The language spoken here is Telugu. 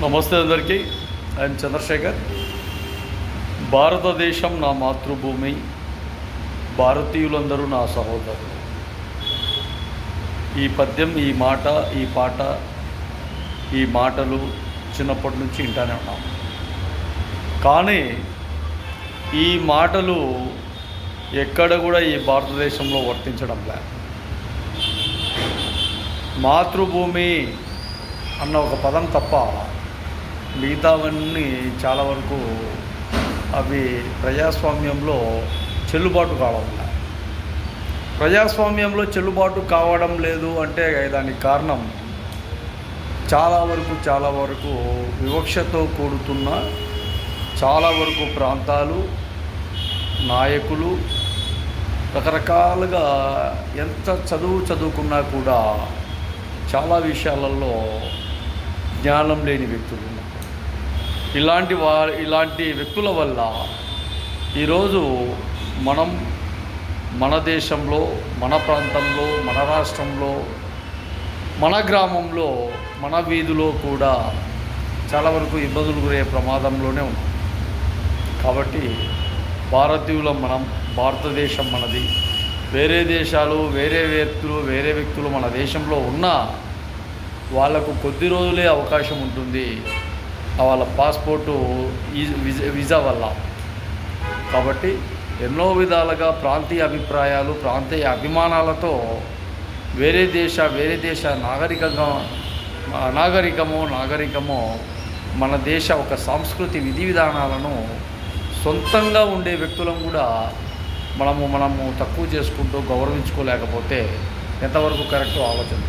నమస్తే అందరికీ. ఐఎమ్ చంద్రశేఖర్. భారతదేశం నా మాతృభూమి, భారతీయులందరూ నా సహోదరులు. ఈ పద్యం, ఈ మాట, ఈ పాట, ఈ మాటలు చిన్నప్పటి నుంచి వింటానే ఉన్నాం. కానీ ఈ మాటలు ఎక్కడ కూడా ఈ భారతదేశంలో వర్తించడం లేదు. మాతృభూమి అన్న ఒక పదం తప్ప మిగతావన్నీ చాలా వరకు అవి ప్రజాస్వామ్యంలో చెల్లుబాటు కావడం లేదు. ప్రజాస్వామ్యంలో చెల్లుబాటు కావడం లేదు అంటే దానికి కారణం చాలా వరకు వివక్షతో కూడుతున్న చాలా వరకు ప్రాంతాలు, నాయకులు రకరకాలుగా ఎంత చదువుకున్నా కూడా చాలా విషయాలలో జ్ఞానం లేని వ్యక్తులు ఉన్నారు. ఇలాంటి వ్యక్తుల వల్ల ఈరోజు మనం మన దేశంలో, మన ప్రాంతంలో, మన రాష్ట్రంలో, మన గ్రామంలో, మన వీధిలో కూడా చాలా వరకు ఇబ్బందులు గురయ్యే ప్రమాదంలోనే ఉన్నాం. కాబట్టి భారతీయులం మనం, భారతదేశం మనది. వేరే దేశాలు, వేరే వ్యక్తులు మన దేశంలో ఉన్నా వాళ్ళకు కొద్ది రోజులే అవకాశం ఉంటుంది వాళ్ళ పాస్పోర్టు వీసా వల్ల. కాబట్టి ఎన్నో విధాలుగా ప్రాంతీయ అభిప్రాయాలు, ప్రాంతీయ అభిమానాలతో వేరే దేశ నాగరికమో మన దేశ ఒక సంస్కృతి విధి విధానాలను సొంతంగా ఉండే వ్యక్తులను కూడా మనము తక్కువ చేసుకుంటూ గౌరవించుకోలేకపోతే ఎంతవరకు కరెక్టో ఆలోచన.